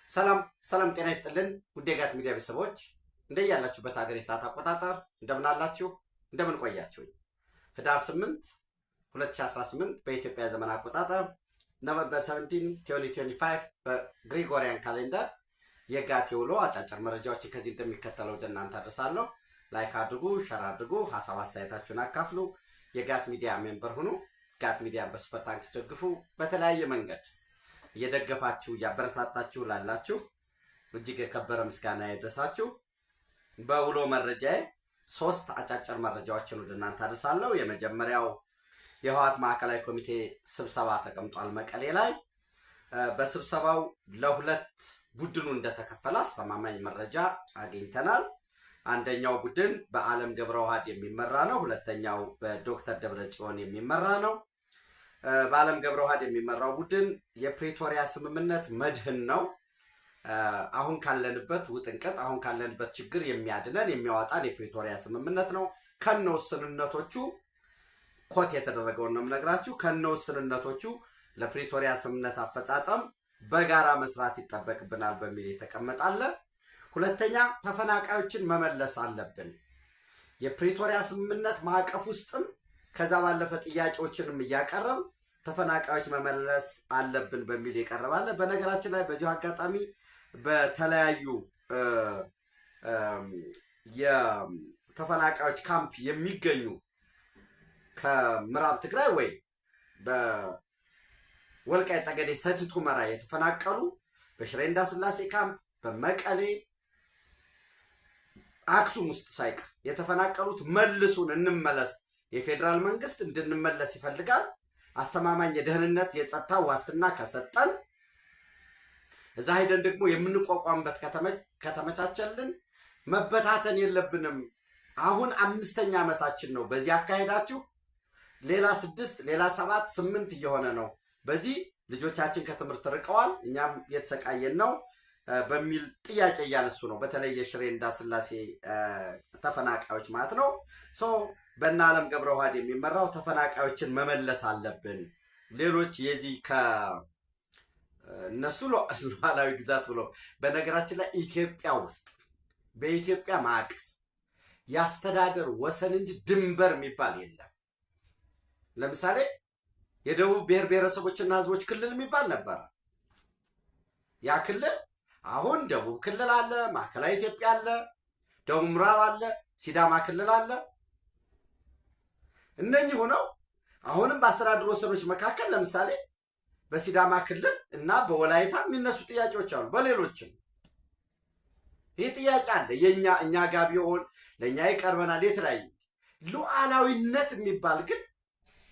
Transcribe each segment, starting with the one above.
ሰላም ጤና ይስጥልን ውድ የጋት ሚዲያ ቤተሰቦች እንደያላችሁበት ሀገር የሰዓት አቆጣጠር እንደምን አላችሁ እንደምን ቆያችሁኝ። ህዳር 8 2018 በኢትዮጵያ ዘመን አቆጣጠር ኖቨምበር 17 2025 በግሪጎሪያን ካሌንደር የጋት የውሎ አጫጭር መረጃዎችን ከዚህ እንደሚከተለው ወደ እናንተ አደርሳለሁ። ላይክ አድርጉ፣ ሸር አድርጉ፣ ሀሳብ አስተያየታችሁን አካፍሉ። የጋት ሚዲያ ሜምበር ሁኑ። ጋት ሚዲያን በሱፐር ታንክስ ደግፉ። በተለያየ መንገድ እየደገፋችሁ እያበረታታችሁ ላላችሁ እጅግ የከበረ ምስጋና ይድረሳችሁ። በውሎ መረጃዬ 3 አጫጭር መረጃዎችን ወደ እናንተ አደርሳለሁ። የመጀመሪያው የህወሓት ማዕከላዊ ኮሚቴ ስብሰባ ተቀምጧል መቀሌ ላይ። በስብሰባው ለሁለት ቡድኑ እንደተከፈለ አስተማማኝ መረጃ አግኝተናል። አንደኛው ቡድን በአለም ገብረዋህድ የሚመራ ነው። ሁለተኛው በዶክተር ደብረጽዮን የሚመራ ነው። በአለም ገብረዋህድ የሚመራው ቡድን የፕሪቶሪያ ስምምነት መድህን ነው። አሁን ካለንበት ውጥንቀት አሁን ካለንበት ችግር የሚያድነን የሚያወጣን የፕሪቶሪያ ስምምነት ነው። ከነውስንነቶቹ ኮት የተደረገውን ነው የምነግራችሁ። ከነውስንነቶቹ ለፕሪቶሪያ ስምምነት አፈጻጸም በጋራ መስራት ይጠበቅብናል በሚል የተቀመጣለ። ሁለተኛ ተፈናቃዮችን መመለስ አለብን። የፕሪቶሪያ ስምምነት ማዕቀፍ ውስጥም ከዛ ባለፈ ጥያቄዎችንም እያቀረብ ተፈናቃዮች መመለስ አለብን በሚል የቀረባለ። በነገራችን ላይ በዚሁ አጋጣሚ በተለያዩ የተፈናቃዮች ካምፕ የሚገኙ ከምዕራብ ትግራይ ወይ በወልቃይት ጠገዴ ሰቲት ሁመራ የተፈናቀሉ በሽሬ እንዳስላሴ ካምፕ በመቀሌ አክሱም ውስጥ ሳይቀር የተፈናቀሉት መልሱን እንመለስ፣ የፌዴራል መንግስት እንድንመለስ ይፈልጋል። አስተማማኝ የደህንነት የጸጥታ ዋስትና ከሰጠን እዛ ሄደን ደግሞ የምንቋቋምበት ከተመቻቸልን መበታተን የለብንም። አሁን 5ኛ ዓመታችን ነው። በዚህ አካሄዳችሁ ሌላ 6 ሌላ 7 8 እየሆነ ነው። በዚህ ልጆቻችን ከትምህርት ርቀዋል፣ እኛም የተሰቃየን ነው በሚል ጥያቄ እያነሱ ነው። በተለይ የሽሬ እንዳስላሴ ተፈናቃዮች ማለት ነው። በእነ አለም ገብረዋህድ የሚመራው ተፈናቃዮችን መመለስ አለብን። ሌሎች የዚህ ከእነሱ ሉዓላዊ ግዛት ብሎ በነገራችን ላይ ኢትዮጵያ ውስጥ በኢትዮጵያ ማዕቀፍ የአስተዳደር ወሰን እንጂ ድንበር የሚባል የለም። ለምሳሌ የደቡብ ብሔር ብሔረሰቦችና ህዝቦች ክልል የሚባል ነበረ። ያ ክልል አሁን ደቡብ ክልል አለ፣ ማዕከላዊ ኢትዮጵያ አለ፣ ደቡብ ምዕራብ አለ፣ ሲዳማ ክልል አለ። እነኚህ ሆነው አሁንም በአስተዳደር ወሰኖች መካከል ለምሳሌ በሲዳማ ክልል እና በወላይታ የሚነሱ ጥያቄዎች አሉ። በሌሎችም ይህ ጥያቄ አለ። እኛ ጋር ቢሆን ለእኛ ይቀርበናል። የተለያዩ ሉዓላዊነት የሚባል ግን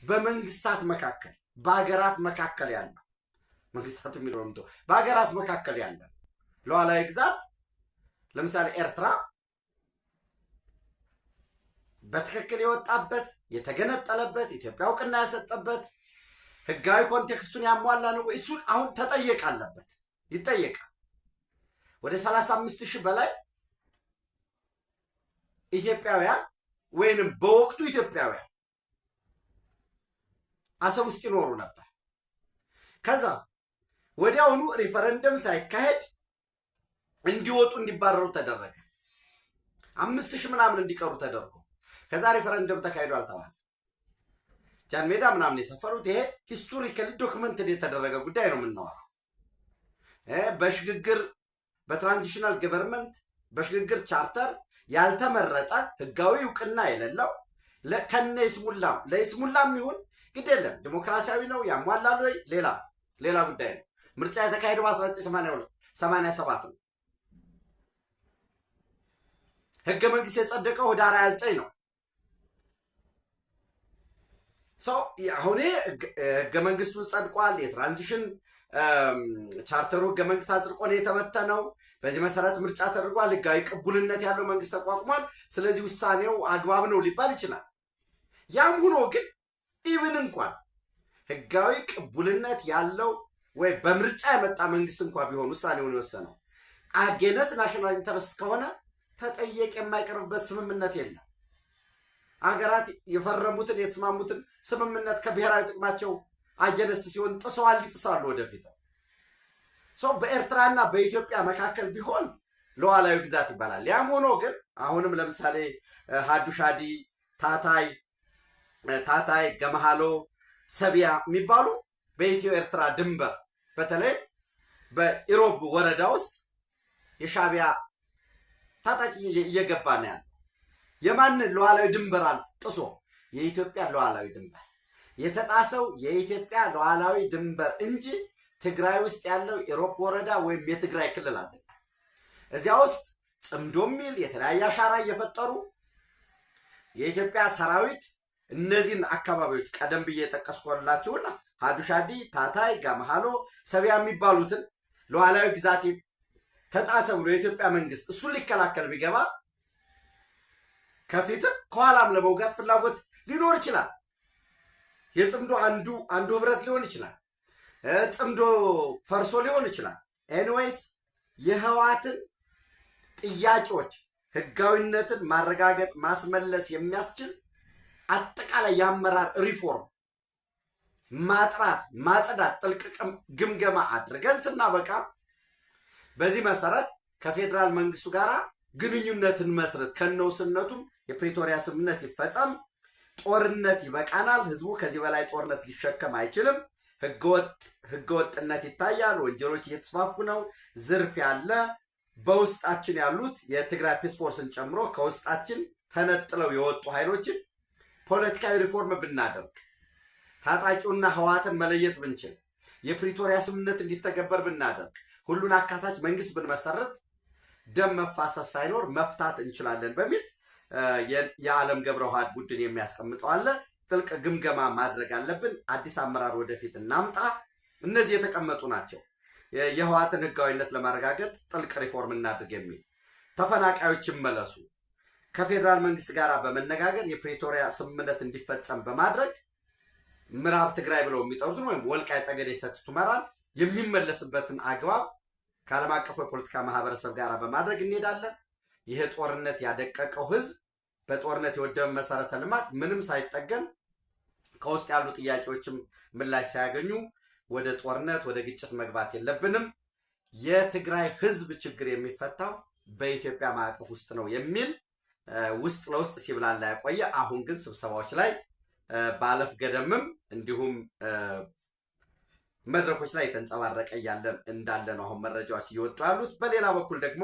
በመንግስታት መካከል በሀገራት መካከል ያለ መንግስታት የሚለውም በሀገራት መካከል ያለ ሉዓላዊ ግዛት ለምሳሌ ኤርትራ በትክክል የወጣበት የተገነጠለበት ኢትዮጵያ እውቅና ያሰጠበት ህጋዊ ኮንቴክስቱን ያሟላ ነው። እሱን አሁን ተጠየቅ አለበት፣ ይጠየቃል። ወደ 35,000 በላይ ኢትዮጵያውያን ወይንም በወቅቱ ኢትዮጵያውያን አሰብ ውስጥ ይኖሩ ነበር። ከዛ ወዲያውኑ ሪፈረንደም ሳይካሄድ እንዲወጡ እንዲባረሩ ተደረገ። 5,000 ምናምን እንዲቀሩ ተደርጎ ከዛ ሪፈረንደም ተካሂዷል ተባለ። ጃን ሜዳ ምናምን የሰፈሩት ይሄ ሂስቶሪካሊ ዶክመንትድ የተደረገ ጉዳይ ነው የምናወራው። በሽግግር በትራንዚሽናል ገቨርንመንት በሽግግር ቻርተር ያልተመረጠ ህጋዊ እውቅና የሌለው ከነ ይስሙላም ለይስሙላም ይሁን ግድ የለም ዲሞክራሲያዊ ነው ያሟላል ወይ ሌላ ጉዳይ ነው። ምርጫ የተካሄደው በ1987 ነው። ህገ መንግስት የጸደቀው ህዳር 29 ነው። አሁን ህገ መንግስቱ ጸድቋል። የትራንዚሽን ቻርተሩ ህገ መንግስት አጽድቆ ነው የተበተነው። በዚህ መሰረት ምርጫ ተደርጓል። ህጋዊ ቅቡልነት ያለው መንግስት ተቋቁሟል። ስለዚህ ውሳኔው አግባብ ነው ሊባል ይችላል። ያም ሆኖ ግን ኢቭን እንኳን ህጋዊ ቅቡልነት ያለው ወይ በምርጫ የመጣ መንግስት እንኳን ቢሆን ውሳኔውን የወሰነው አጌነስ ናሽናል ኢንተረስት ከሆነ ተጠየቅ የማይቀርብበት ስምምነት የለም። አገራት የፈረሙትን የተስማሙትን ስምምነት ከብሔራዊ ጥቅማቸው አጀነስት ሲሆን ጥሰዋል፣ ይጥሳሉ ወደፊት። በኤርትራና በኢትዮጵያ መካከል ቢሆን ሉዓላዊ ግዛት ይባላል። ያም ሆኖ ግን አሁንም ለምሳሌ ሀዱሻዲ፣ ታታይ፣ ገመሃሎ፣ ሰቢያ የሚባሉ በኢትዮ ኤርትራ ድንበር በተለይ በኢሮብ ወረዳ ውስጥ የሻዕቢያ ታጣቂ እየገባ ነው ያለው። የማንን ሉዓላዊ ድንበር ጥሶ? የኢትዮጵያ ሉዓላዊ ድንበር። የተጣሰው የኢትዮጵያ ሉዓላዊ ድንበር እንጂ ትግራይ ውስጥ ያለው ኢሮብ ወረዳ ወይም የትግራይ ክልል አይደለም። እዚያ ውስጥ ጽምዶ ሚል የተለያየ አሻራ እየፈጠሩ የኢትዮጵያ ሰራዊት እነዚህን አካባቢዎች ቀደም ብዬ የጠቀስኩላችሁና ሀዱሻዲ፣ ታታይ፣ ገመሃሎ፣ ሰቢያ የሚባሉትን ሉዓላዊ ግዛት ተጣሰ ብሎ የኢትዮጵያ መንግስት እሱን ሊከላከል ቢገባ ከፊትም ከኋላም ለመውጋት ፍላጎት ሊኖር ይችላል። የጽምዶ አንዱ ህብረት ሊሆን ይችላል። ጽምዶ ፈርሶ ሊሆን ይችላል። ኤኒዌይስ የህወሓትን ጥያቄዎች ህጋዊነትን ማረጋገጥ ማስመለስ የሚያስችል አጠቃላይ የአመራር ሪፎርም ማጥራት ማጽዳት ጥልቅ ግምገማ አድርገን ስናበቃ በዚህ መሰረት ከፌዴራል መንግስቱ ጋር ግንኙነትን መስረት ከነውስነቱም የፕሪቶሪያ ስምምነት ይፈጸም፣ ጦርነት ይበቃናል፣ ህዝቡ ከዚህ በላይ ጦርነት ሊሸከም አይችልም፣ ህገወጥነት ይታያል፣ ወንጀሎች እየተስፋፉ ነው፣ ዝርፍ ያለ በውስጣችን ያሉት የትግራይ ፒስ ፎርስን ጨምሮ ከውስጣችን ተነጥለው የወጡ ኃይሎችን ፖለቲካዊ ሪፎርም ብናደርግ፣ ታጣቂውና ህወሓትን መለየት ብንችል፣ የፕሪቶሪያ ስምምነት እንዲተገበር ብናደርግ፣ ሁሉን አካታች መንግስት ብንመሰረት ደም መፋሰስ ሳይኖር መፍታት እንችላለን በሚል የዓለም ገብረዋህድ ቡድን የሚያስቀምጠው አለ። ጥልቅ ግምገማ ማድረግ አለብን። አዲስ አመራር ወደፊት እናምጣ። እነዚህ የተቀመጡ ናቸው። የህወሓትን ህጋዊነት ለማረጋገጥ ጥልቅ ሪፎርም እናድርግ የሚል ተፈናቃዮች ይመለሱ፣ ከፌዴራል መንግስት ጋር በመነጋገር የፕሪቶሪያ ስምምነት እንዲፈጸም በማድረግ ምዕራብ ትግራይ ብለው የሚጠሩትን ወይም ወልቃይት ጠገዴ ሰቲት ሁመራን የሚመለስበትን አግባብ ከዓለም አቀፉ የፖለቲካ ማህበረሰብ ጋር በማድረግ እንሄዳለን። ይህ ጦርነት ያደቀቀው ህዝብ በጦርነት የወደመ መሰረተ ልማት ምንም ሳይጠገን ከውስጥ ያሉ ጥያቄዎችም ምላሽ ሳያገኙ ወደ ጦርነት ወደ ግጭት መግባት የለብንም። የትግራይ ህዝብ ችግር የሚፈታው በኢትዮጵያ ማዕቀፍ ውስጥ ነው የሚል ውስጥ ለውስጥ ሲብላላ ያቆየ፣ አሁን ግን ስብሰባዎች ላይ ባለፍ ገደምም እንዲሁም መድረኮች ላይ የተንጸባረቀ እንዳለ ነው አሁን መረጃዎች እየወጡ ያሉት። በሌላ በኩል ደግሞ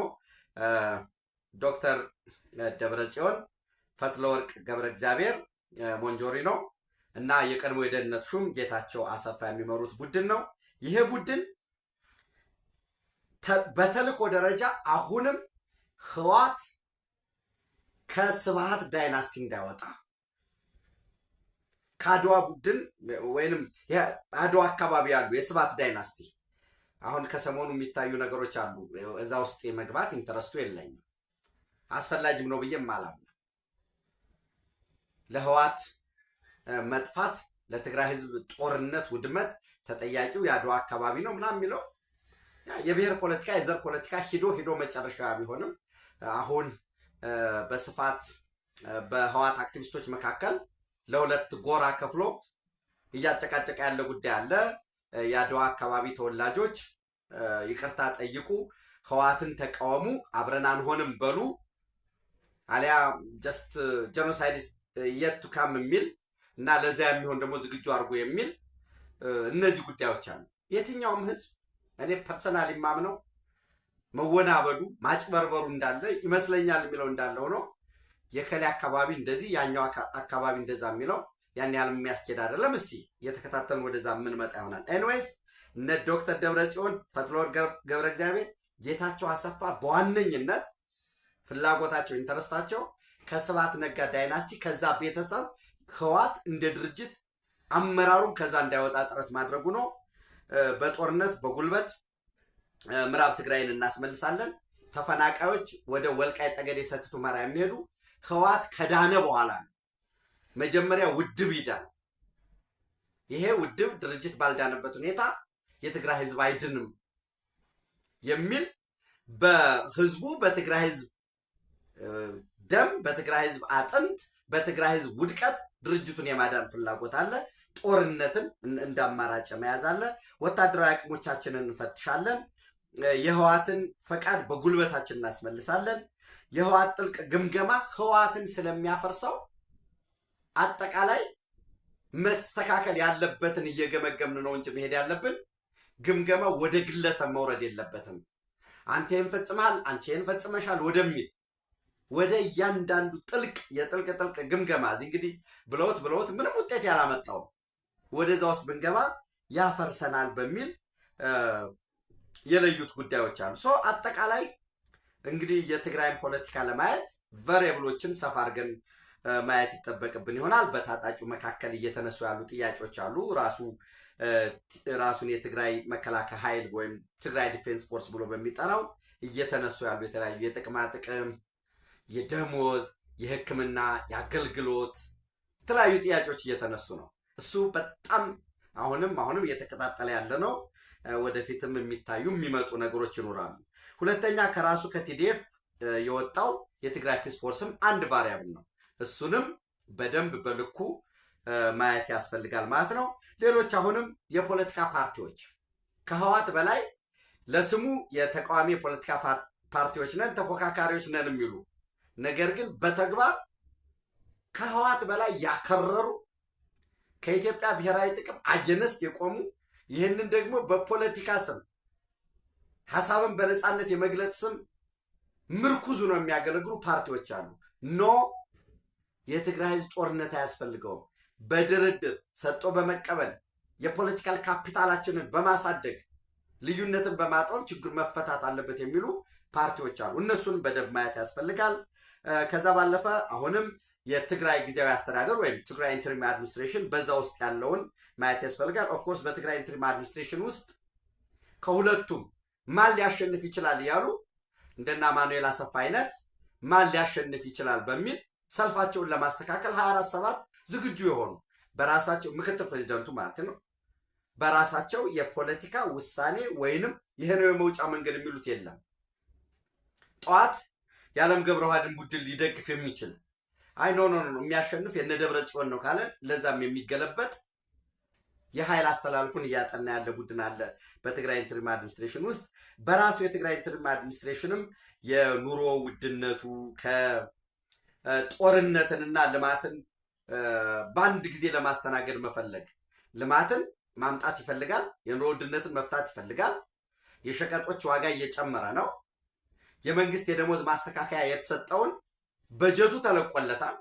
ዶክተር ደብረጽዮን ፈትለወርቅ ገብረ እግዚአብሔር ሞንጆሪኖ እና የቀድሞ የደህንነት ሹም ጌታቸው አሰፋ የሚመሩት ቡድን ነው። ይሄ ቡድን በተልእኮ ደረጃ አሁንም ህወሓት ከስብሃት ዳይናስቲ እንዳይወጣ ከአድዋ ቡድን ወይንም አድዋ አካባቢ ያሉ የስብሃት ዳይናስቲ አሁን ከሰሞኑ የሚታዩ ነገሮች አሉ። እዛ ውስጥ የመግባት ኢንተረስቱ የለኝም፣ አስፈላጊም ነው ብዬም አላምንም። ለህወሓት መጥፋት ለትግራይ ህዝብ ጦርነት ውድመት ተጠያቂው የአድዋ አካባቢ ነው ምናምን የሚለው የብሔር ፖለቲካ የዘር ፖለቲካ ሂዶ መጨረሻ ቢሆንም አሁን በስፋት በህወሓት አክቲቪስቶች መካከል ለሁለት ጎራ ከፍሎ እያጨቃጨቀ ያለ ጉዳይ አለ። የአድዋ አካባቢ ተወላጆች ይቅርታ ጠይቁ፣ ህወሓትን ተቃወሙ፣ አብረን አንሆንም በሉ፣ አሊያ ጀስት ጄኖሳይድ የት ቱ ካም የሚል እና ለዛ የሚሆን ደግሞ ዝግጁ አድርጎ የሚል እነዚህ ጉዳዮች አሉ። የትኛውም ህዝብ እኔ ፐርሰናሊ ማምነው መወናበዱ ማጭበርበሩ እንዳለ ይመስለኛል የሚለው እንዳለ ሆኖ የከሌ አካባቢ እንደዚህ ያኛው አካባቢ እንደዛ የሚለው ያን ያህል የሚያስኬድ አይደለም። እስቲ እየተከታተልን ወደዛ የምንመጣ ይሆናል። ኤኒዌይስ እነ ዶክተር ደብረጽዮን ፈትለወርቅ ገብረ እግዚአብሔር ጌታቸው አሰፋ በዋነኝነት ፍላጎታቸው ኢንተረስታቸው ከስብሃት ነጋ ዳይናስቲ ከዛ ቤተሰብ ህወሓት እንደ ድርጅት አመራሩም ከዛ እንዳይወጣ ጥረት ማድረጉ ነው። በጦርነት በጉልበት ምዕራብ ትግራይን እናስመልሳለን፣ ተፈናቃዮች ወደ ወልቃይት ጠገዴ ሰቲት ሁመራ የሚሄዱ ህወሓት ከዳነ በኋላ ነው። መጀመሪያ ውድብ ይዳል። ይሄ ውድብ ድርጅት ባልዳነበት ሁኔታ የትግራይ ህዝብ አይድንም የሚል በህዝቡ በትግራይ ህዝብ ደም በትግራይ ህዝብ አጥንት በትግራይ ህዝብ ውድቀት ድርጅቱን የማዳን ፍላጎት አለ። ጦርነትን እንደ አማራጭ መያዝ አለ። ወታደራዊ አቅሞቻችንን እንፈትሻለን፣ የህዋትን ፈቃድ በጉልበታችን እናስመልሳለን። የህዋት ጥልቅ ግምገማ ህዋትን ስለሚያፈርሰው አጠቃላይ መስተካከል ያለበትን እየገመገምን ነው እንጂ መሄድ ያለብን ግምገማ ወደ ግለሰብ መውረድ የለበትም። አንተ ይህን ፈጽመሃል፣ አንቺ ይህን ፈጽመሻል ወደሚል ወደ እያንዳንዱ የጥልቅ ግምገማ እዚህ እንግዲህ ብለውት ምንም ውጤት ያላመጣው ወደዛ ውስጥ ብንገባ ያፈርሰናል በሚል የለዩት ጉዳዮች አሉ። አጠቃላይ እንግዲህ የትግራይን ፖለቲካ ለማየት ቫሪያብሎችን ሰፋ አድርገን ማየት ይጠበቅብን ይሆናል። በታጣቂው መካከል እየተነሱ ያሉ ጥያቄዎች አሉ። ራሱን የትግራይ መከላከያ ኃይል ወይም ትግራይ ዲፌንስ ፎርስ ብሎ በሚጠራው እየተነሱ ያሉ የተለያዩ የጥቅማ ጥቅም፣ የደሞዝ፣ የሕክምና፣ የአገልግሎት የተለያዩ ጥያቄዎች እየተነሱ ነው። እሱ በጣም አሁንም እየተቀጣጠለ ያለ ነው። ወደፊትም የሚታዩ የሚመጡ ነገሮች ይኖራሉ። ሁለተኛ ከራሱ ከቲዲኤፍ የወጣው የትግራይ ፒስ ፎርስም አንድ ቫሪያብል ነው። እሱንም በደንብ በልኩ ማየት ያስፈልጋል ማለት ነው። ሌሎች አሁንም የፖለቲካ ፓርቲዎች ከህዋት በላይ ለስሙ የተቃዋሚ የፖለቲካ ፓርቲዎች ነን፣ ተፎካካሪዎች ነን የሚሉ ነገር ግን በተግባር ከህዋት በላይ ያከረሩ ከኢትዮጵያ ብሔራዊ ጥቅም አጀነስት የቆሙ ይህንን ደግሞ በፖለቲካ ስም ሀሳብን በነፃነት የመግለጽ ስም ምርኩዙ ነው የሚያገለግሉ ፓርቲዎች አሉ። ኖ የትግራይ ህዝብ ጦርነት አያስፈልገውም፣ በድርድር ሰጥቶ በመቀበል የፖለቲካል ካፒታላችንን በማሳደግ ልዩነትን በማጥበብ ችግር መፈታት አለበት የሚሉ ፓርቲዎች አሉ። እነሱን በደንብ ማየት ያስፈልጋል። ከዛ ባለፈ አሁንም የትግራይ ጊዜያዊ አስተዳደር ወይም ትግራይ ኢንተሪም አድሚኒስትሬሽን በዛ ውስጥ ያለውን ማየት ያስፈልጋል። ኦፍኮርስ በትግራይ ኢንተሪም አድሚኒስትሬሽን ውስጥ ከሁለቱም ማን ሊያሸንፍ ይችላል እያሉ እንደና ማኑኤል አሰፋ አይነት ማን ሊያሸንፍ ይችላል በሚል ሰልፋቸውን ለማስተካከል 24/7 ዝግጁ የሆኑ በራሳቸው ምክትል ፕሬዚደንቱ ማለት ነው በራሳቸው የፖለቲካ ውሳኔ ወይንም ይሄ ነው የመውጫ መንገድ የሚሉት የለም። ጠዋት የዓለም ገብረዋህድን ቡድን ሊደግፍ የሚችል አይ ኖ የሚያሸንፍ የነ ደብረ ጽዮን ነው ካለ ለዛም የሚገለበጥ የኃይል አስተላልፉን እያጠና ያለ ቡድን አለ በትግራይ ኢንተሪም አድሚኒስትሬሽን ውስጥ። በራሱ የትግራይ ኢንተሪም አድሚኒስትሬሽንም የኑሮ ውድነቱ ከጦርነትንና ልማትን በአንድ ጊዜ ለማስተናገድ መፈለግ ልማትን ማምጣት ይፈልጋል፣ የኑሮ ውድነትን መፍታት ይፈልጋል። የሸቀጦች ዋጋ እየጨመረ ነው። የመንግስት የደሞዝ ማስተካከያ የተሰጠውን በጀቱ ተለቆለታል።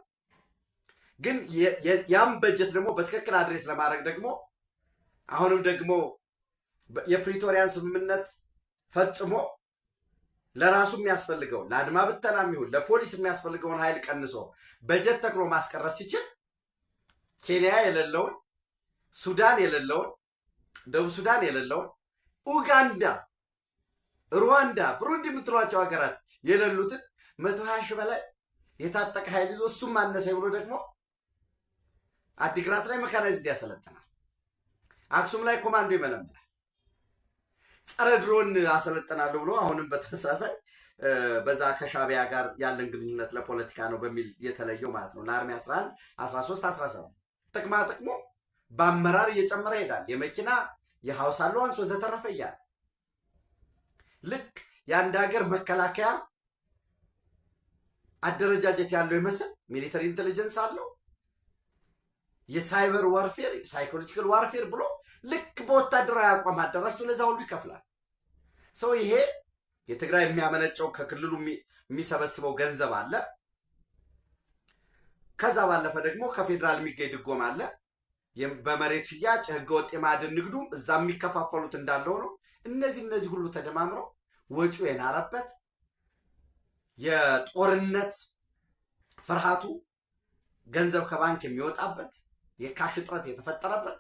ግን ያም በጀት ደግሞ በትክክል አድሬስ ለማድረግ ደግሞ አሁንም ደግሞ የፕሪቶሪያን ስምምነት ፈጽሞ ለራሱ የሚያስፈልገው ለአድማ ብተናም ይሁን ለፖሊስ የሚያስፈልገውን ኃይል ቀንሶ በጀት ተክሎ ማስቀረት ሲችል ኬንያ የሌለውን፣ ሱዳን የሌለውን፣ ደቡብ ሱዳን የሌለውን፣ ኡጋንዳ፣ ሩዋንዳ፣ ብሩንዲ የምትሏቸው ሀገራት የሌሉትን 120 ሺህ በላይ የታጠቀ ኃይል ይዞ እሱም ማነሰ ብሎ ደግሞ አዲግራት ላይ መካናይዝድ ያሰለጥናል። አክሱም ላይ ኮማንዶ ይመለምላል። ጸረ ድሮን አሰለጥናለሁ ብሎ አሁንም በተመሳሳይ በዛ ከሻቢያ ጋር ያለን ግንኙነት ለፖለቲካ ነው በሚል የተለየው ማለት ነው። ለአርሚ 11 13 17 ጥቅማ ጥቅሙ በአመራር እየጨመረ ይሄዳል። የመኪና የሃውስ አለዋንስ ወዘተረፈ እያለ ልክ የአንድ ሀገር መከላከያ አደረጃጀት ያለው ይመስል ሚሊተሪ ኢንቴሊጀንስ አለው፣ የሳይበር ዋርፌር ሳይኮሎጂካል ዋርፌር ብሎ ልክ በወታደራዊ አቋም አደራጅቶ ለዛ ሁሉ ይከፍላል። ሰው ይሄ የትግራይ የሚያመነጨው ከክልሉ የሚሰበስበው ገንዘብ አለ። ከዛ ባለፈ ደግሞ ከፌዴራል የሚገኝ ድጎማ አለ። በመሬት ሽያጭ ህገወጥ የማዕድን ንግዱም እዛ የሚከፋፈሉት እንዳለው ነው። እነዚህ ሁሉ ተደማምረው ወጪው የናረበት የጦርነት ፍርሃቱ ገንዘብ ከባንክ የሚወጣበት የካሽ እጥረት የተፈጠረበት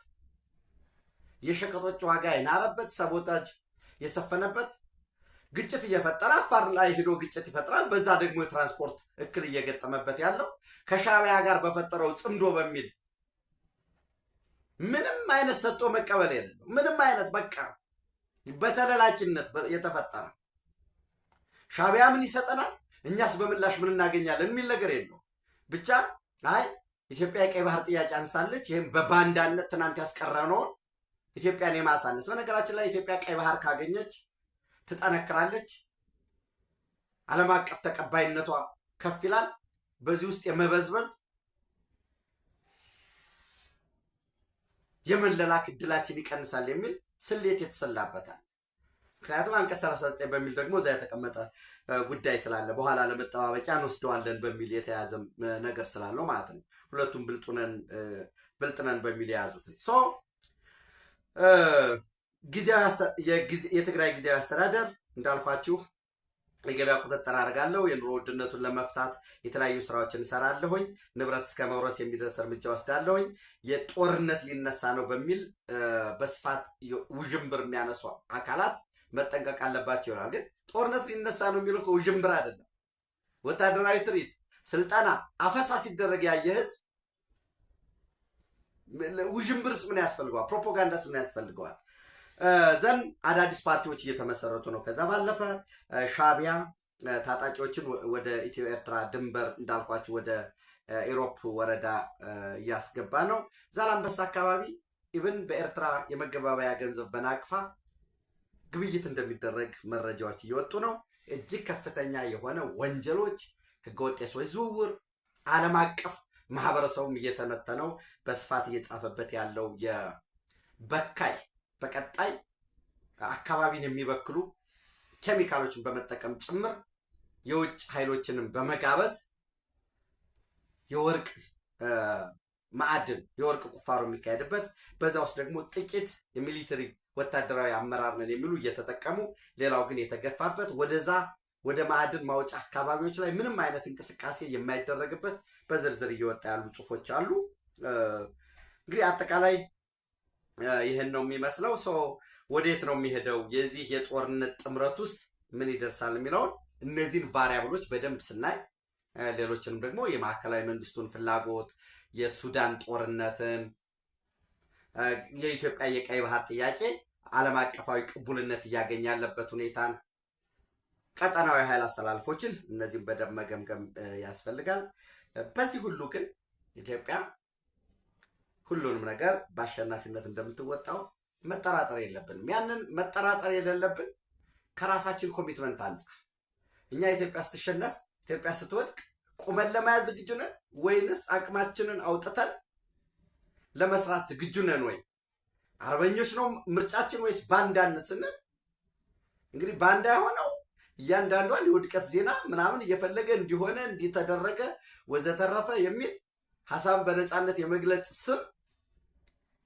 የሸቀጦች ዋጋ የናረበት ሰቦታጅ የሰፈነበት ግጭት እየፈጠረ አፋር ላይ ሄዶ ግጭት ይፈጥራል። በዛ ደግሞ የትራንስፖርት እክል እየገጠመበት ያለው ከሻቢያ ጋር በፈጠረው ጽምዶ በሚል ምንም አይነት ሰጥቶ መቀበል የሌለው ምንም አይነት በቃ በተለላጭነት የተፈጠረ ሻቢያ ምን ይሰጠናል እኛስ በምላሽ ምን እናገኛለን የሚል ነገር የለው። ብቻ አይ ኢትዮጵያ የቀይ ባህር ጥያቄ አንሳለች። ይህም በባንዳነት ትናንት ያስቀረነውን ኢትዮጵያን የማሳነስ በነገራችን ላይ ኢትዮጵያ ቀይ ባህር ካገኘች ትጠነክራለች። ዓለም አቀፍ ተቀባይነቷ ከፍ ይላል። በዚህ ውስጥ የመበዝበዝ የመለላክ እድላችን ይቀንሳል የሚል ስሌት የተሰላበታል። ምክንያቱም አንቀጽ 39 በሚል ደግሞ እዛ የተቀመጠ ጉዳይ ስላለ በኋላ ለመጠባበቂያ እንወስደዋለን በሚል የተያዘ ነገር ስላለው ማለት ነው። ሁለቱም ብልጥነን በሚል የያዙትን የትግራይ ጊዜያዊ አስተዳደር እንዳልኳችሁ የገበያ ቁጥጥር አደርጋለሁ፣ የኑሮ ውድነቱን ለመፍታት የተለያዩ ስራዎችን እሰራለሁኝ፣ ንብረት እስከ መውረስ የሚደርስ እርምጃ ወስዳለሁኝ፣ የጦርነት ሊነሳ ነው በሚል በስፋት ውዥንብር የሚያነሱ አካላት መጠንቀቅ አለባቸው ይላል። ግን ጦርነት ሊነሳ ነው የሚለው ውዥንብር አይደለም። ወታደራዊ ትርኢት፣ ስልጠና፣ አፈሳ ሲደረግ ያየ ህዝብ ውዥንብርስ ምን ያስፈልገዋል? ፕሮፓጋንዳስ ምን ያስፈልገዋል? ዘን አዳዲስ ፓርቲዎች እየተመሰረቱ ነው። ከዛ ባለፈ ሻዕቢያ ታጣቂዎችን ወደ ኢትዮ ኤርትራ ድንበር እንዳልኳችሁ ወደ ኢሮፕ ወረዳ እያስገባ ነው። ዛላምበሳ አካባቢ ኢብን በኤርትራ የመገባበያ ገንዘብ በናቅፋ ግብይት እንደሚደረግ መረጃዎች እየወጡ ነው። እጅግ ከፍተኛ የሆነ ወንጀሎች፣ ህገወጥ የሰዎች ዝውውር ዓለም አቀፍ ማህበረሰቡም እየተነተነው በስፋት እየጻፈበት ያለው የበካይ በቀጣይ አካባቢን የሚበክሉ ኬሚካሎችን በመጠቀም ጭምር የውጭ ኃይሎችንም በመጋበዝ የወርቅ ማዕድን የወርቅ ቁፋሮ የሚካሄድበት በዛ ውስጥ ደግሞ ጥቂት የሚሊተሪ ወታደራዊ አመራር ነን የሚሉ እየተጠቀሙ ሌላው ግን የተገፋበት ወደ ማዕድን ማውጫ አካባቢዎች ላይ ምንም አይነት እንቅስቃሴ የማይደረግበት በዝርዝር እየወጣ ያሉ ጽሁፎች አሉ። እንግዲህ አጠቃላይ ይህን ነው የሚመስለው። ወዴት ነው የሚሄደው? የዚህ የጦርነት ጥምረት ውስጥ ምን ይደርሳል የሚለውን እነዚህን ቫሪያብሎች በደንብ ስናይ ሌሎችንም ደግሞ የማዕከላዊ መንግስቱን ፍላጎት፣ የሱዳን ጦርነትን፣ የኢትዮጵያ የቀይ ባህር ጥያቄ ዓለም አቀፋዊ ቅቡልነት እያገኘ ያለበት ሁኔታን፣ ቀጠናዊ ኃይል አስተላልፎችን እነዚህም በደንብ መገምገም ያስፈልጋል። በዚህ ሁሉ ግን ኢትዮጵያ ሁሉንም ነገር በአሸናፊነት እንደምትወጣው መጠራጠር የለብንም። ያንን መጠራጠር የሌለብን ከራሳችን ኮሚትመንት አንጻር እኛ ኢትዮጵያ ስትሸነፍ፣ ኢትዮጵያ ስትወድቅ ቁመን ለመያዝ ዝግጁ ነን ወይንስ አቅማችንን አውጥተን ለመስራት ዝግጁ ነን? ወይ አርበኞች ነው ምርጫችን ወይስ ባንዳነት ስንል እንግዲህ ባንዳ የሆነው እያንዳንዷን የውድቀት ዜና ምናምን እየፈለገ እንዲሆነ እንዲተደረገ ወዘተረፈ የሚል ሀሳብ በነፃነት የመግለጽ ስም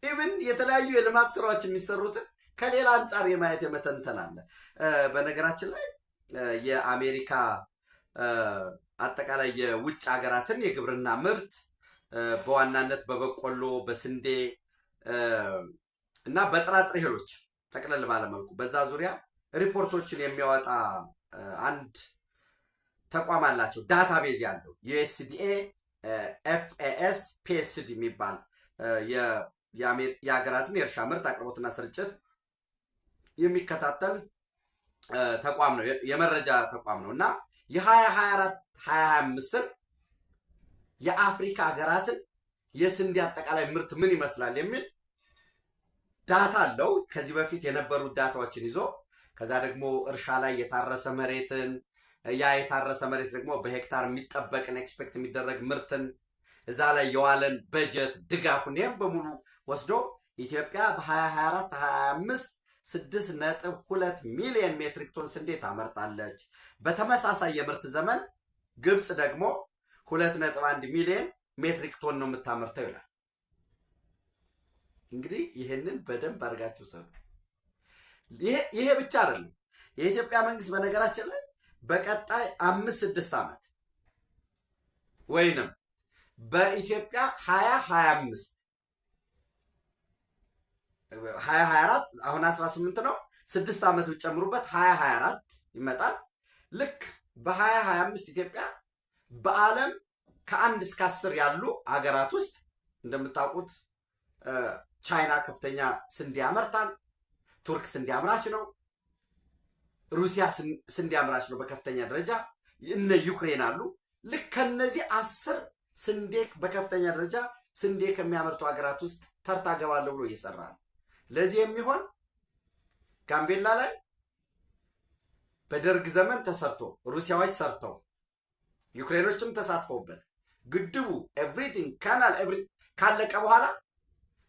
ኢቭን የተለያዩ የልማት ስራዎች የሚሰሩትን ከሌላ አንጻር የማየት የመተንተን አለ። በነገራችን ላይ የአሜሪካ አጠቃላይ የውጭ ሀገራትን የግብርና ምርት በዋናነት በበቆሎ፣ በስንዴ እና በጥራጥሬ እህሎች ጠቅለል ባለመልኩ በዛ ዙሪያ ሪፖርቶችን የሚያወጣ አንድ ተቋም አላቸው። ዳታቤዝ ያለው ዩኤስዲኤ ኤፍኤስ ፒኤስዲ የሚባል የሀገራትን የእርሻ ምርት አቅርቦትና ስርጭት የሚከታተል ተቋም ነው፣ የመረጃ ተቋም ነው እና የ2024 2025ን የአፍሪካ ሀገራትን የስንዴ አጠቃላይ ምርት ምን ይመስላል የሚል ዳታ አለው። ከዚህ በፊት የነበሩ ዳታዎችን ይዞ ከዛ ደግሞ እርሻ ላይ የታረሰ መሬትን ያ የታረሰ መሬት ደግሞ በሄክታር የሚጠበቅን ኤክስፔክት የሚደረግ ምርትን እዛ ላይ የዋለን በጀት ድጋፉን ይህም በሙሉ ወስዶ ኢትዮጵያ በ2024 25 6.2 ሚሊዮን ሜትሪክ ቶን ስንዴ ታመርታለች። በተመሳሳይ የምርት ዘመን ግብፅ ደግሞ 2.1 ሚሊዮን ሜትሪክ ቶን ነው የምታመርተው ይላል። እንግዲህ ይህንን በደንብ አድርጋችሁ ሰሩ። ይሄ ብቻ አይደለም። የኢትዮጵያ መንግስት በነገራችን ላይ በቀጣይ 5-6 ዓመት ወይንም በኢትዮጵያ 2025 2024 አሁን 18 ነው፣ 6 ዓመት ብትጨምሩበት 2024 ይመጣል። ልክ በ2025 ኢትዮጵያ በዓለም ከ1 እስከ 10 ያሉ ሀገራት ውስጥ እንደምታውቁት ቻይና ከፍተኛ ስንዴ ያመርታል። ቱርክ ስንዴ አምራች ነው። ሩሲያ ስንዴ አምራች ነው በከፍተኛ ደረጃ። እነ ዩክሬን አሉ። ልክ ከነዚህ 10 ስንዴ በከፍተኛ ደረጃ ስንዴ ከሚያመርቱ ሀገራት ውስጥ ተርታ ገባለሁ ብሎ እየሰራ ነው። ለዚህ የሚሆን ጋምቤላ ላይ በደርግ ዘመን ተሰርቶ ሩሲያዎች ሰርተው ዩክሬኖችም ተሳትፈውበት ግድቡ ኤቭሪቲንግ ካናል ካለቀ በኋላ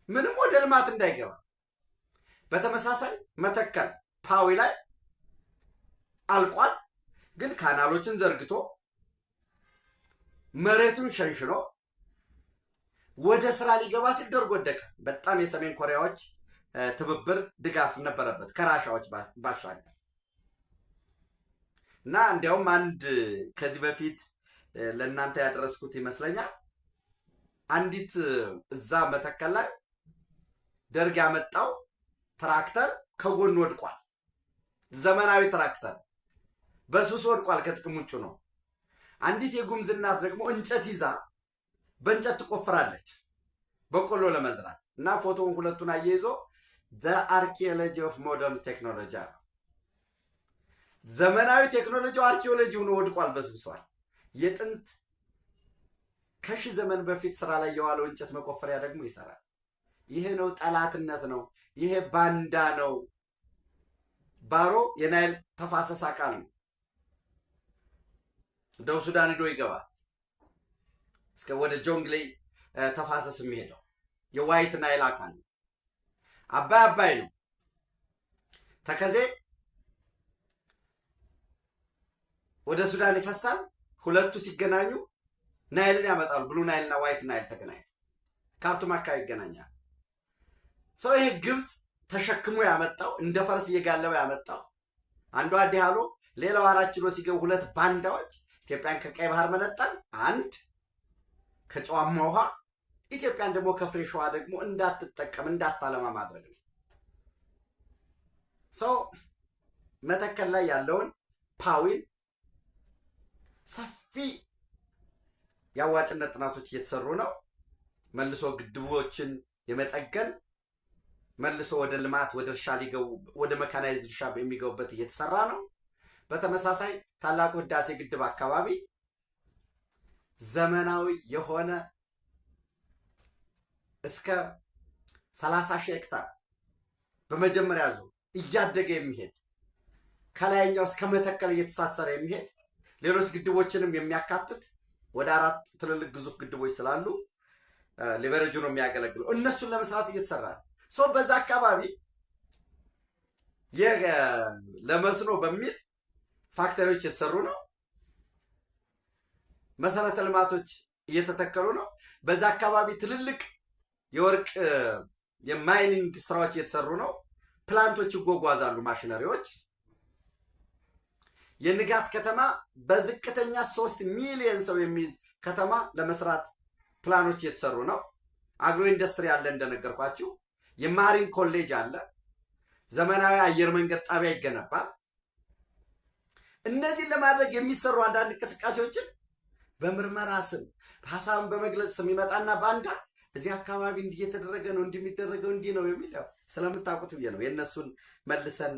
ምንም ወደ ልማት እንዳይገባ በተመሳሳይ መተከል ፓዊ ላይ አልቋል። ግን ካናሎችን ዘርግቶ መሬቱን ሸንሽኖ ወደ ስራ ሊገባ ሲል ደርግ ወደቀ። በጣም የሰሜን ኮሪያዎች ትብብር ድጋፍ ነበረበት ከራሻዎች ባሻገር እና እንዲያውም አንድ ከዚህ በፊት ለእናንተ ያደረስኩት ይመስለኛል። አንዲት እዛ መተከል ላይ ደርግ ያመጣው ትራክተር ከጎን ወድቋል። ዘመናዊ ትራክተር በስብሶ ወድቋል፣ ከጥቅም ውጭ ነው። አንዲት የጉምዝ እናት ደግሞ እንጨት ይዛ በእንጨት ትቆፍራለች በቆሎ ለመዝራት እና ፎቶውን ሁለቱን አያይዞ the archaeology of modern technology ነው። ዘመናዊ ቴክኖሎጂ አርኪኦሎጂ ሆኖ ወድቋል፣ በስብሷል። የጥንት ከሺህ ዘመን በፊት ስራ ላይ የዋለው እንጨት መቆፈሪያ ደግሞ ይሰራል። ይሄ ነው ጠላትነት ነው። ይሄ ባንዳ ነው። ባሮ የናይል ተፋሰስ አካል ነው። ደቡብ ሱዳን ሄዶ ይገባል እስከ ወደ ጆንግሌ ተፋሰስ የሚሄደው የዋይት ናይል አካል ነው። አባይ ነው። ተከዜ ወደ ሱዳን ይፈሳል። ሁለቱ ሲገናኙ ናይልን ያመጣሉ። ብሉ ናይል እና ዋይት ናይል ተገናኙ። ካርቱም አካባቢ ይገናኛል። ሰው ይሄ ግብፅ ተሸክሞ ያመጣው እንደ ፈረስ እየጋለበ ያመጣው አንዱ አዲሃሎ ሌላው 4 ኪሎ ሲገቡ ሁለት ባንዳዎች ኢትዮጵያን ከቀይ ባህር መነጠል፣ አንድ ከጨዋማ ውሃ ኢትዮጵያን ደግሞ ከፍሬሽ ውሃ ደግሞ እንዳትጠቀም እንዳታለማ ማድረግ ነው። ሰው መተከል ላይ ያለውን ፓዊን ሰፊ የአዋጭነት ጥናቶች እየተሰሩ ነው። መልሶ ግድቦችን የመጠገን መልሶ ወደ ልማት ወደ እርሻ ሊገቡ ወደ መካናይዝድ እርሻ የሚገቡበት እየተሰራ ነው። በተመሳሳይ ታላቁ ህዳሴ ግድብ አካባቢ ዘመናዊ የሆነ እስከ 30,000 ሄክታር በመጀመሪያ ዙር እያደገ የሚሄድ ከላይኛው እስከ መተከል እየተሳሰረ የሚሄድ ሌሎች ግድቦችንም የሚያካትት ወደ 4 ትልልቅ ግዙፍ ግድቦች ስላሉ ሊቨሬጅ ነው የሚያገለግለው። እነሱን ለመስራት እየተሰራ ነው። ሰው በዛ አካባቢ ለመስኖ በሚል ፋክተሪዎች የተሰሩ ነው። መሰረተ ልማቶች እየተተከሉ ነው። በዛ አካባቢ ትልልቅ የወርቅ የማይኒንግ ስራዎች እየተሰሩ ነው። ፕላንቶች ይጓጓዛሉ፣ ማሽነሪዎች። የንጋት ከተማ በዝቅተኛ 3 ሚሊዮን ሰው የሚይዝ ከተማ ለመስራት ፕላኖች እየተሰሩ ነው። አግሮ ኢንዱስትሪ አለ እንደነገርኳችሁ። የማሪን ኮሌጅ አለ። ዘመናዊ አየር መንገድ ጣቢያ ይገነባል። እነዚህን ለማድረግ የሚሰሩ አንዳንድ እንቅስቃሴዎችን በምርመራ ስም ሀሳብን በመግለጽ ስም ይመጣና ባንዳ እዚህ አካባቢ እንዲህ እየተደረገ ነው እንደሚደረገው እንዲህ ነው የሚለው ስለምታውቁት ብዬ ነው። የእነሱን መልሰን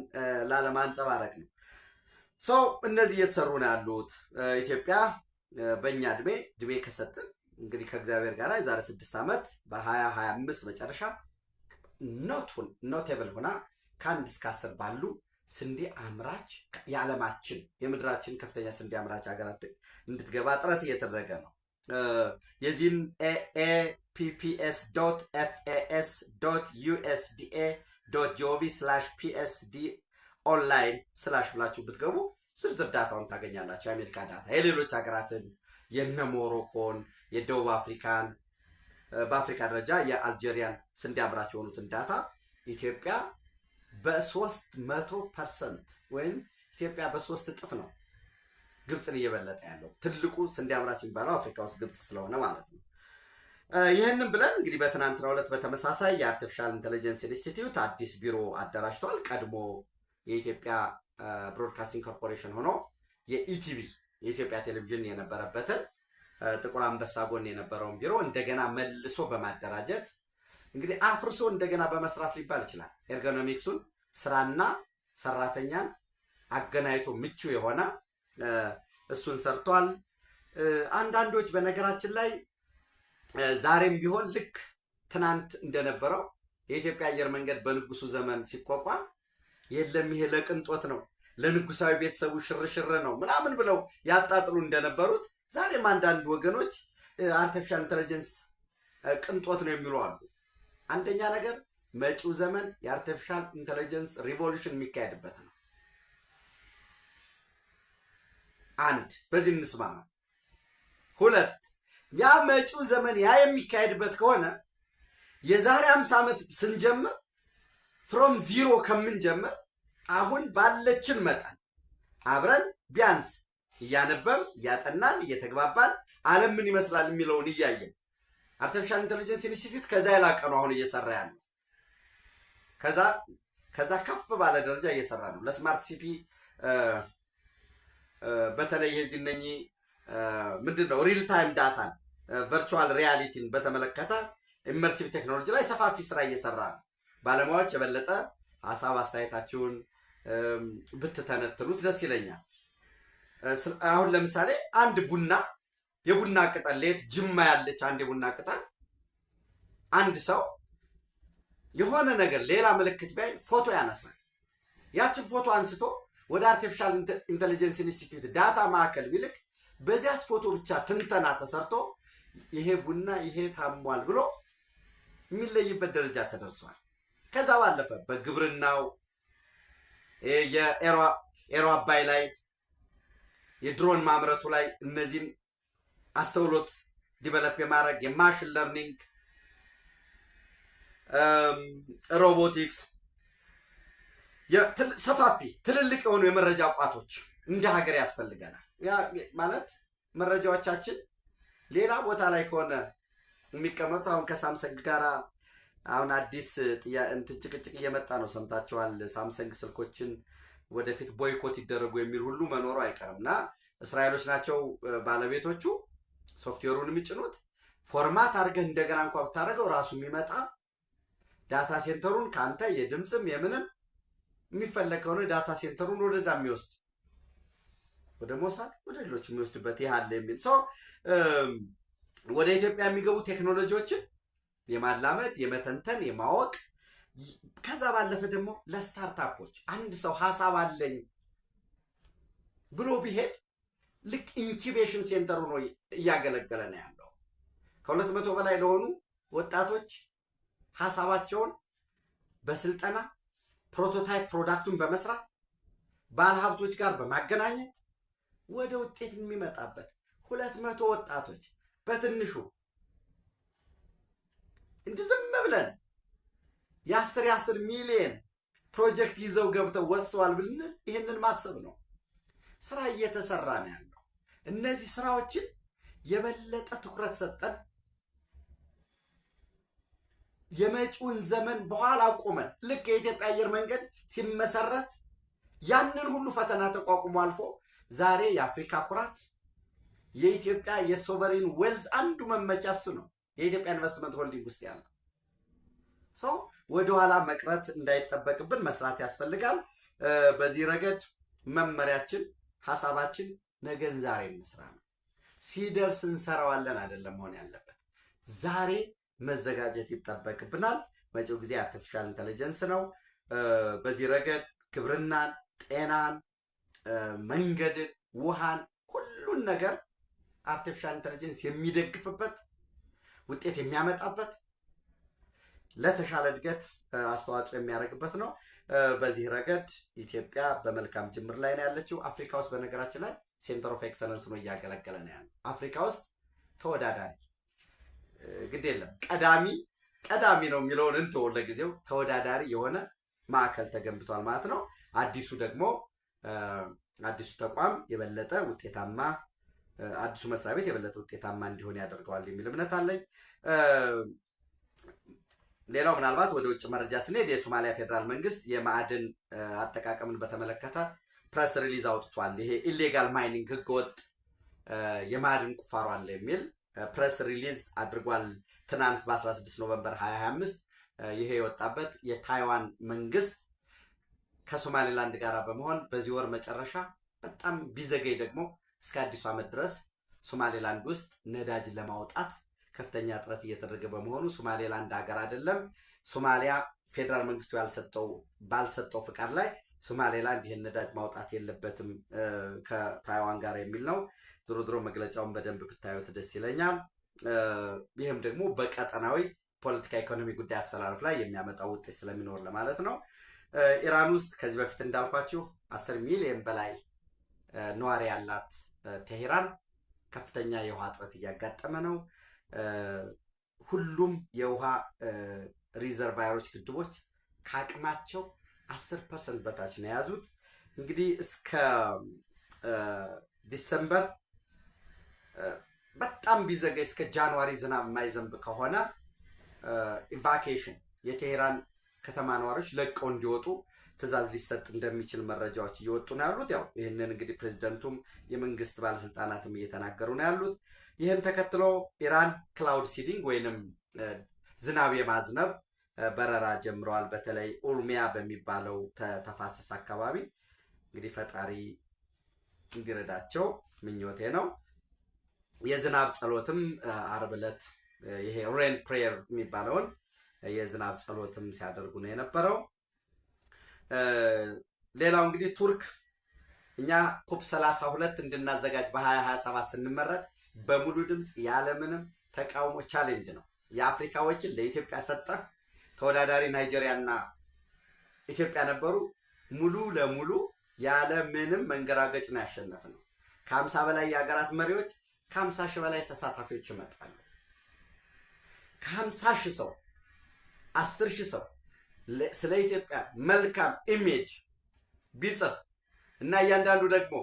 ላለማንጸባረቅ ነው። ሰው እነዚህ እየተሰሩ ነው ያሉት። ኢትዮጵያ በእኛ እድሜ ከሰጠን እንግዲህ ከእግዚአብሔር ጋር የዛሬ 6 ዓመት በ2025 መጨረሻ ኖቴብል ሆና ከ1 እስከ 10 ባሉ ስንዴ አምራች የዓለማችን የምድራችን ከፍተኛ ስንዴ አምራች ሀገራት እንድትገባ ጥረት እየተደረገ ነው። የዚህን apps.fas.usda.gov/psd ኦንላይን ስላሽ ብላችሁ ብትገቡ ዝርዝር ዳታውን ታገኛላችሁ። የአሜሪካ ዳታ፣ የሌሎች ሀገራትን የነ ሞሮኮን፣ የደቡብ አፍሪካን፣ በአፍሪካ ደረጃ የአልጄሪያን ስንዴ አምራች የሆኑትን ዳታ ኢትዮጵያ በ300% ወይም ኢትዮጵያ በ3 እጥፍ ነው ግብፅን እየበለጠ ያለው። ትልቁ ስንዴ አምራች የሚባለው አፍሪካ ውስጥ ግብፅ ስለሆነ ማለት ነው። ይህንን ብለን እንግዲህ በትናንትናው ዕለት በተመሳሳይ የአርቲፊሻል ኢንተለጀንስ ኢንስቲትዩት አዲስ ቢሮ አደራጅቷል። ቀድሞ የኢትዮጵያ ብሮድካስቲንግ ኮርፖሬሽን ሆኖ የኢቲቪ የኢትዮጵያ ቴሌቪዥን የነበረበትን ጥቁር አንበሳ ጎን የነበረውን ቢሮ እንደገና መልሶ በማደራጀት እንግዲህ አፍርሶ እንደገና በመስራት ሊባል ይችላል። ኤርጎኖሚክሱን ስራና ሰራተኛን አገናኝቶ ምቹ የሆነ እሱን ሰርቷል። አንዳንዶች በነገራችን ላይ ዛሬም ቢሆን ልክ ትናንት እንደነበረው የኢትዮጵያ አየር መንገድ በንጉሱ ዘመን ሲቋቋም የለም ይሄ ለቅንጦት ነው ለንጉሳዊ ቤተሰቡ ሽርሽር ነው ምናምን ብለው ያጣጥሉ እንደነበሩት ዛሬም አንዳንድ ወገኖች አርቲፊሻል ኢንተለጀንስ ቅንጦት ነው የሚሉ አሉ። አንደኛ ነገር መጪው ዘመን የአርቲፊሻል ኢንተለጀንስ ሪቮሉሽን የሚካሄድበት ነው። አንድ በዚህ እንስማ ነው። ሁለት ያ መጪው ዘመን ያ የሚካሄድበት ከሆነ የዛሬ 50 ዓመት ስንጀምር ፍሮም ዚሮ ከምንጀምር አሁን ባለችን መጠን አብረን ቢያንስ እያነበብን እያጠናን እየተግባባን ዓለም ምን ይመስላል የሚለውን እያየን አርቲፊሻል ኢንተለጀንስ ኢንስቲትዩት ከዛ የላቀ ነው አሁን እየሰራ ያለው። ከዛ ከፍ ባለ ደረጃ እየሰራ ነው። ለስማርት ሲቲ በተለይ የዚህ እነኚህ ምንድነው ሪል ታይም ዳታን ቨርቹዋል ሪያሊቲን በተመለከተ ኢመርሲቭ ቴክኖሎጂ ላይ ሰፋፊ ስራ እየሰራ ነው። ባለሙያዎች የበለጠ ሀሳብ አስተያየታችሁን ብትተነትኑት ደስ ይለኛል። አሁን ለምሳሌ አንድ የቡና ቅጠል ለየት ጅማ ያለች አንድ የቡና ቅጠል አንድ ሰው የሆነ ነገር ሌላ ምልክት ቢያይ ፎቶ ያነሳል። ያችን ፎቶ አንስቶ ወደ አርቲፊሻል ኢንተለጀንስ ኢንስቲትዩት ዳታ ማዕከል ቢልክ በዚያች ፎቶ ብቻ ትንተና ተሰርቶ ይሄ ቡና ይሄ ታሟል ብሎ የሚለይበት ደረጃ ተደርሷል። ከዛ ባለፈ በግብርናው የኤሮ አባይ ላይ የድሮን ማምረቱ ላይ እነዚህን አስተውሎት ዲቨሎፕ የማድረግ የማሽን ለርኒንግ ሮቦቲክስ ሰፋፊ ትልልቅ የሆኑ የመረጃ ቋቶች እንደ ሀገር ያስፈልገናል። ያ ማለት መረጃዎቻችን ሌላ ቦታ ላይ ከሆነ የሚቀመጡት አሁን ከሳምሰንግ ጋር አሁን አዲስ ጭቅጭቅ እየመጣ ነው። ሰምታችኋል። ሳምሰንግ ስልኮችን ወደፊት ቦይኮት ይደረጉ የሚል ሁሉ መኖሩ አይቀርምና እስራኤሎች ናቸው ባለቤቶቹ ሶፍትዌሩን የሚጭኑት። ፎርማት አድርገህ እንደገና እንኳን ብታደርገው ራሱ የሚመጣ ዳታ ሴንተሩን ካንተ የድምጽም የምንም የሚፈለግ ከሆነ ዳታ ሴንተሩን ወደዛ የሚወስድ ወደ ሞሳድ ወደ ሌሎች የሚወስድበት ያለ የሚል ሰው ወደ ኢትዮጵያ የሚገቡ ቴክኖሎጂዎችን የማላመድ የመተንተን የማወቅ ከዛ ባለፈ ደግሞ ለስታርታፖች አንድ ሰው ሐሳብ አለኝ ብሎ ቢሄድ ልክ ኢንኩቤሽን ሴንተር ሆኖ እያገለገለ ነው ያለው። ከ200 በላይ ለሆኑ ወጣቶች ሐሳባቸውን በስልጠና ፕሮቶታይፕ ፕሮዳክቱን በመስራት ባለሀብቶች ጋር በማገናኘት ወደ ውጤት የሚመጣበት 200 ወጣቶች በትንሹ ዝም ብለን የ10 ሚሊዮን ፕሮጀክት ይዘው ገብተው ወጥተዋል ብለን ይህንን ማሰብ ነው። ስራ እየተሰራ ነው ያለው። እነዚህ ስራዎችን የበለጠ ትኩረት ሰጠን የመጪውን ዘመን በኋላ ቆመን ልክ የኢትዮጵያ አየር መንገድ ሲመሰረት ያንን ሁሉ ፈተና ተቋቁሞ አልፎ ዛሬ የአፍሪካ ኩራት የኢትዮጵያ የሶቨሪን ዌልዝ አንዱ መመኪያ እሱ ነው። የኢትዮጵያ ኢንቨስትመንት ሆልዲንግ ውስጥ ያለው ሰው ወደኋላ መቅረት እንዳይጠበቅብን መስራት ያስፈልጋል። በዚህ ረገድ መመሪያችን ሐሳባችን ነገን ዛሬ እንስራ ነው። ሲደርስ እንሰራዋለን አይደለም መሆን ያለበት። ዛሬ መዘጋጀት ይጠበቅብናል። መጪው ጊዜ አርቲፊሻል ኢንተለጀንስ ነው። በዚህ ረገድ ግብርናን፣ ጤናን፣ መንገድን፣ ውሃን ሁሉን ነገር አርቲፊሻል ኢንተለጀንስ የሚደግፍበት ውጤት የሚያመጣበት ለተሻለ እድገት አስተዋጽኦ የሚያደርግበት ነው። በዚህ ረገድ ኢትዮጵያ በመልካም ጅምር ላይ ነው ያለችው። አፍሪካ ውስጥ በነገራችን ላይ ሴንተር ኦፍ ኤክሰለንስ ነው እያገለገለ ነው ያለው። አፍሪካ ውስጥ ተወዳዳሪ ግድ የለም ቀዳሚ ነው የሚለውን እንተው ለጊዜው ተወዳዳሪ የሆነ ማዕከል ተገንብቷል ማለት ነው። አዲሱ ተቋም የበለጠ ውጤታማ አዲሱ መስሪያ ቤት የበለጠ ውጤታማ እንዲሆን ያደርገዋል የሚል እምነት አለኝ። ሌላው ምናልባት ወደ ውጭ መረጃ ስንሄድ የሶማሊያ ፌዴራል መንግስት የማዕድን አጠቃቀምን በተመለከተ ፕሬስ ሪሊዝ አውጥቷል። ይሄ ኢሌጋል ማይኒንግ ህገወጥ የማዕድን ቁፋሮ አለ የሚል ፕሬስ ሪሊዝ አድርጓል። ትናንት በ16 ኖቨምበር 2025 ይሄ የወጣበት የታይዋን መንግስት ከሶማሌላንድ ጋር በመሆን በዚህ ወር መጨረሻ በጣም ቢዘገይ ደግሞ እስከ አዲሱ ዓመት ድረስ ሶማሌላንድ ውስጥ ነዳጅ ለማውጣት ከፍተኛ ጥረት እየተደረገ በመሆኑ ሶማሌላንድ ሀገር አይደለም ሶማሊያ ፌዴራል መንግስቱ ባልሰጠው ፍቃድ ላይ ሶማሌላንድ ይህን ነዳጅ ማውጣት የለበትም ከታይዋን ጋር የሚል ነው። ዞሮ ዞሮ መግለጫውን በደንብ ብታዩት ደስ ይለኛል። ይህም ደግሞ በቀጠናዊ ፖለቲካ ኢኮኖሚ ጉዳይ አሰላለፍ ላይ የሚያመጣው ውጤት ስለሚኖር ለማለት ነው። ኢራን ውስጥ ከዚህ በፊት እንዳልኳችሁ 10 ሚሊዮን በላይ ነዋሪ ያላት ቴሄራን ከፍተኛ የውሃ እጥረት እያጋጠመ ነው። ሁሉም የውሃ ሪዘርቫየሮች ግድቦች ከአቅማቸው 10% በታች ነው የያዙት። እንግዲህ እስከ ዲሰምበር በጣም ቢዘገይ እስከ ጃንዋሪ ዝናብ የማይዘንብ ከሆነ ኢቫኬሽን የቴሄራን ከተማ ነዋሪዎች ለቀው እንዲወጡ ትዕዛዝ ሊሰጥ እንደሚችል መረጃዎች እየወጡ ነው ያሉት። ያው ይህንን እንግዲህ ፕሬዚደንቱም የመንግስት ባለስልጣናትም እየተናገሩ ነው ያሉት። ይህን ተከትሎ ኢራን ክላውድ ሲዲንግ ወይንም ዝናብ የማዝነብ በረራ ጀምረዋል። በተለይ ኡርሚያ በሚባለው ተፋሰስ አካባቢ እንግዲህ ፈጣሪ እንዲረዳቸው ምኞቴ ነው። የዝናብ ጸሎትም ዓርብ ዕለት ይሄ ሬን ፕሬየር የሚባለውን የዝናብ ጸሎትም ሲያደርጉ ነው የነበረው። ሌላው እንግዲህ ቱርክ እኛ ኮፕ 32 እንድናዘጋጅ በ2027 ስንመረጥ በሙሉ ድምፅ ያለምንም ተቃውሞ ቻሌንጅ ነው የአፍሪካዎችን ለኢትዮጵያ ሰጠ። ተወዳዳሪ ናይጄሪያና ኢትዮጵያ ነበሩ። ሙሉ ለሙሉ ያለምንም መንገራገጭ ነው ያሸነፍነው። ከ50 በላይ የሀገራት መሪዎች ከ50 ሺህ በላይ ተሳታፊዎች ይመጣሉ። ከ50 ሺህ ሰው 10 ሺህ ሰው ስለ ኢትዮጵያ መልካም ኢሜጅ ቢጽፍ እና እያንዳንዱ ደግሞ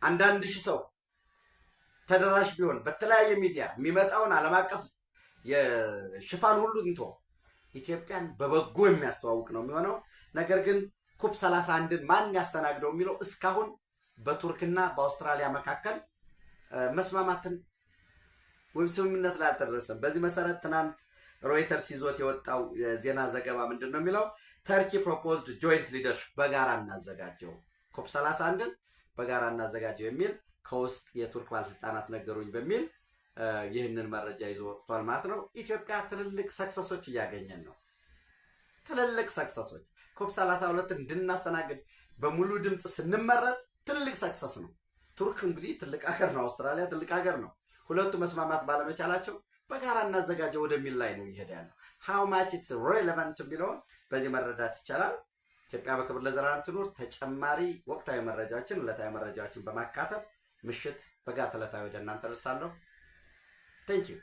አንዳንድ ሺህ ሰው ተደራሽ ቢሆን በተለያየ ሚዲያ የሚመጣውን ዓለም አቀፍ የሽፋን ሁሉ እንቶ ኢትዮጵያን በበጎ የሚያስተዋውቅ ነው የሚሆነው። ነገር ግን ኮፕ 31ን ማን ያስተናግደው የሚለው እስካሁን በቱርክና በአውስትራሊያ መካከል መስማማትን ወይም ስምምነት ላይ አልተደረሰም። በዚህ መሰረት ትናንት ሮይተርስ ይዞት የወጣው የዜና ዘገባ ምንድን ነው የሚለው? ተርኪ ፕሮፖዝድ ጆይንት ሊደርሽፕ በጋራ እናዘጋጀው፣ ኮፕ 31ን በጋራ እናዘጋጀው የሚል ከውስጥ የቱርክ ባለስልጣናት ነገሩኝ በሚል ይህንን መረጃ ይዞ ወጥቷል ማለት ነው። ኢትዮጵያ ትልልቅ ሰክሰሶች እያገኘን ነው። ትልልቅ ሰክሰሶች ኮፕ 32 እንድናስተናግድ በሙሉ ድምፅ ስንመረጥ ትልቅ ሰክሰስ ነው። ቱርክ እንግዲህ ትልቅ ሀገር ነው፣ አውስትራሊያ ትልቅ ሀገር ነው። ሁለቱ መስማማት ባለመቻላቸው በጋራ እናዘጋጀው ወደሚል ላይ ነው ይሄድ ያለው። ሃው ማች ኢትስ ሬሌቫንት ቢለውን በዚህ መረዳት ይቻላል። ኢትዮጵያ በክብር ለዘላለም ትኑር። ተጨማሪ ወቅታዊ መረጃዎችን ዕለታዊ መረጃዎችን በማካተት ምሽት በጋት ዕለታዊ ወደ እናንተ ደርሳለሁ። ቴንክ ዩ